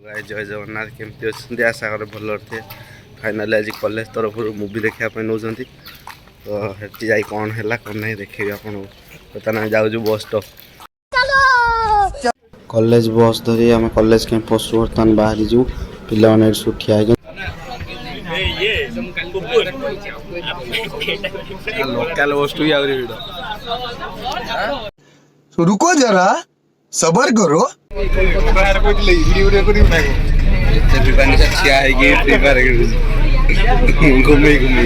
जय जगन्नाथ केमती अच्छे आशा कर भल थे फाइनाली आज कॉलेज तरफ मूवी देखा नौकरी तो हेटी जाई कौन है कौन नहीं देखे आपन बर्तमान जाऊँ बस स्टॉप कॉलेज बस धरी आम कॉलेज कैंपस बर्तमान बाहरी जाऊ पिला ठिया लोकल वस्तु रुको जरा सबर करो घूमे घूमे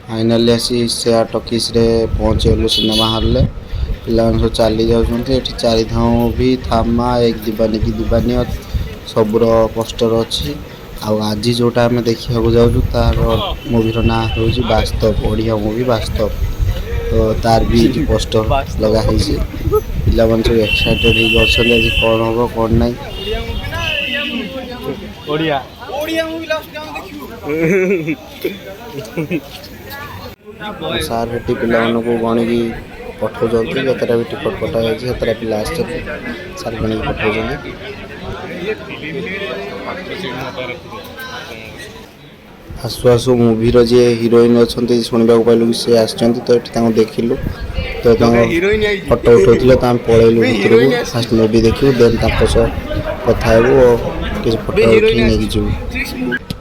फाइनाली आसी सेया टॉकीज रे पहुँचलु सिनेमा हॉल रे पिला सब चली जाऊँच चारि धाम भी थामा एक दीवानी की दीवानी सबुर पोस्टर अच्छी आज जोटा आम देखा जाऊँ तार मूवीर ना हूँ वास्तव बढ़िया मूवी वास्तव तो तार भी पोस्टर लगाई पिला सब एक्साइटेड आज कौन हम कौन ना सार हेटी पिला गणिकी पठाऊँ जतटा भी टिकट कटा जाता पिला सार गणिकी पठाऊँ आसु आसु मूवीर जी हिरोइन अच्छा शुणा पाइलु कि सी आस तो ये देखिलु तो फटो उठाऊ पलैलु भर फास्ट मूवी देखू देन कथा कि फटो उठी नहीं जीव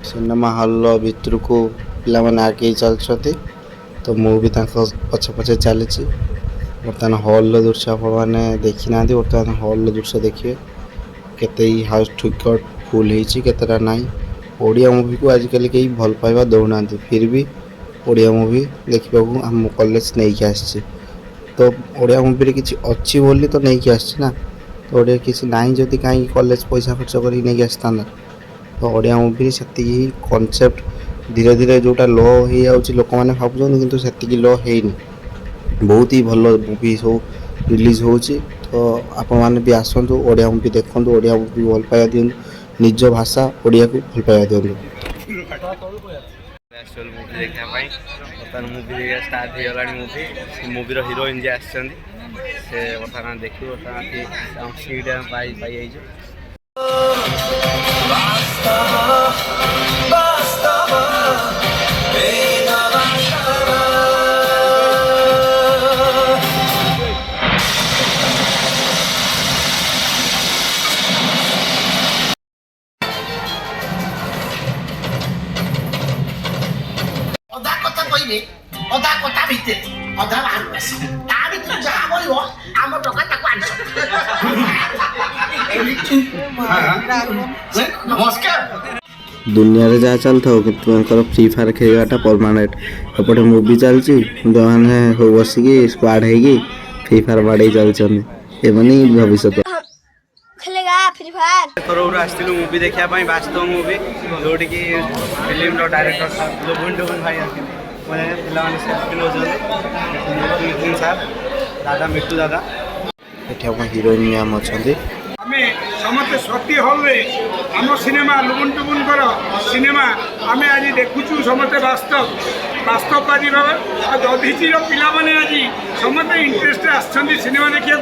सिनेमा हॉल भितर को पिला माने आगे चलते तो मुझे पछे पछे चली बर्तमान हॉल दृश्य आपने देखी ना बर्तमान हॉल दृश्य देखिए केते हाउस टिकट फुल होता ना ओडिया मूवी को आजिकल कहीं भल पाइबा दौना फिर भी ओडिया मूवी देखा आम कॉलेज नहीं आसी तो ओडिया मूवी किसी अच्छी बोली तो नहीं आसी ना तो ओडिया किसी ना जदि कहीं कॉलेज पैसा खर्च कर नहीं आसता तो ओडिया मूवी से कॉन्सेप्ट धीरे धीरे जोटा लो हो जाऊँच लोक मैंने भावुं कि से लो है बहुत ही भल मूवी सब रिलीज हो तो आपण मैंने भी आसतु ओडिया मूवी देखूँ ओडिया मूवी भल पाइबा दिखाँ निज भाषा ओडिया को भल पाइबा दिखाँ मूवी देखा बर्तमान मूवी देखा स्टार्ट हो गला मूवी मूवीर हिरोइन जी आसान से बर्तमान देखू बर्तमान सीट पाई अधा कथा भितर अधा बाहर नमस्कार दुनिया रे जहाँ चलता हो कि फ्री फायर खेलवाटा परमानेंट एपटे मूवी चलती मैंने बसिकी स्क्वाड होगी फ्री फायर बाड़े चलते भविष्य तरफ आसलु मूवी देखा वास्तव मूवी जोटि की फिल्म डायरेक्टर लोभन डोभन भाई मैंने पिला सार दादा मिट्टू दादा ये हिरोइन मैम अच्छा समस्ते सती हल आम सिनेमा लुबुन टुबुन कर सिनेमा आम आज देखुचु समस्ते वास्तव वास्तववादी भाव दधीचीर पिला माने आज समस्ते इंटरेस्ट आसछन्ति सिनेमा देखिया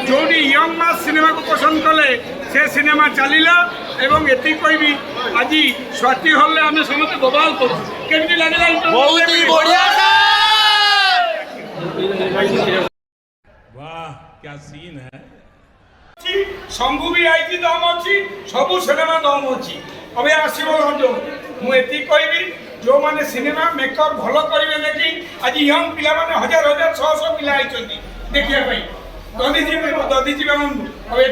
जो यंग मास सिनेमा को पसंद कले से सिनेमा चलिला एवं एति कहबी आज स्वाति हल आम समस्ते बवाल करू केमती लागला बहुत ही बढ़िया वाह क्या सीन है शंभु भी आई दम अच्छी सबू सिनेमा दम अच्छी अबे आसो मुझे कहबी जो मैंने सिनेमा मेकर भल करेंगे देखी आज यंग पिला माने हजार हजार शह शह पिला देखिया दधीजी दधीजी अब ये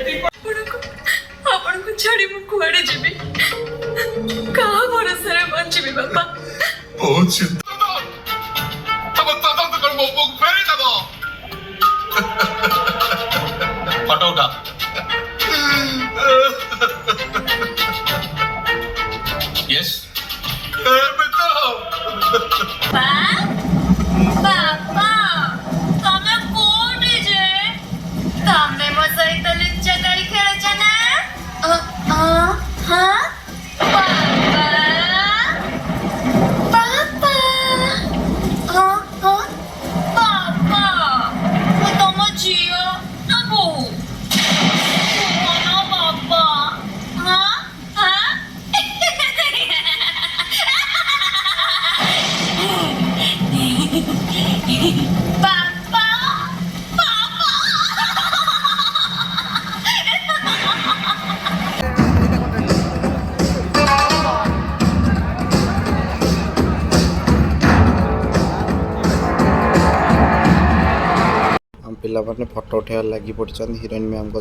छाड़ी मुझे जीवी क्या भरोसा बची बापा बहुत चिंता फटो उठा यस बापा तमे कोठी जे तमे मो सहित लुच्चा गाड़ी खेलछ ना हां पापा पापा हां हां पापा पापा हम पिलाने फटो उठेबार लगी पड़ी हिरोइन मैम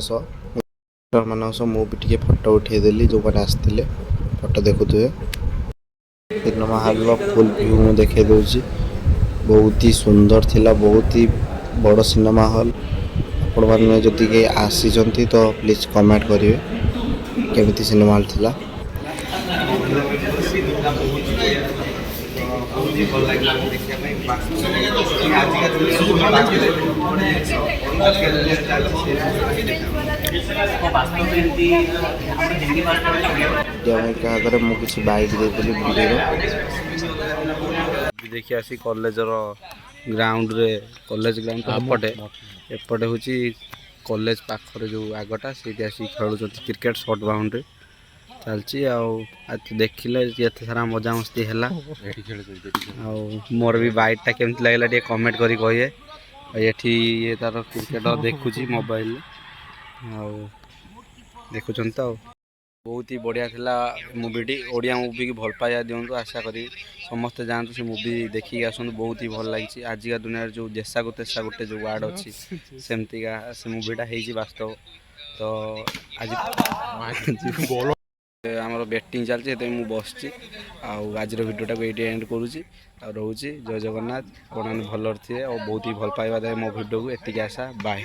मान मुझे फटो उठेदेली जो मैंने आसते फटो देखुए सिनेमा हॉल फुल व्यू मुझे देखे दूसरी बहुत ही सुंदर थिला बहुत ही बड़ सिनेमा हॉल आपण मैंने जदि आसी तो प्लीज कमेंट करेंगे केमिति सिनेमा हॉल थिला। मुझे किसी बाइक देती देखिए आसी कॉलेजर ग्राउंड रे कॉलेज ग्राउंड एपटे एपटे हूँ कॉलेज पाखर जो आगटा से आसी खेलुं क्रिकेट शॉर्ट बाउंड्री चलती आज देखिले ये सारा मजा मस्ती है मोर भी बाइकटा केमती लगे टे कमेंट करी कहे ये तार क्रिकेट देखुची मोबाइल देखुं तो बहुत ही बढ़िया थिला मूवीटी ओडिया मूवी की भल पाया दिंतु आशा करी समस्ते जानते से मूवी देखिए आसतु बहुत ही भल लगी आजिका दुनिया जो देशा को तेसा गोटे जो वार्ड अच्छी सेमतिका से मूवीटा हो वास्तव तो आज आमर बैटिंग चलती मुझे बस आज भिडियोटा को ये एंड करुँची रोचे जय जगन्नाथ आप भल थे और बहुत ही भल पाइबा मो भिडियो को एतिक आशा बाय।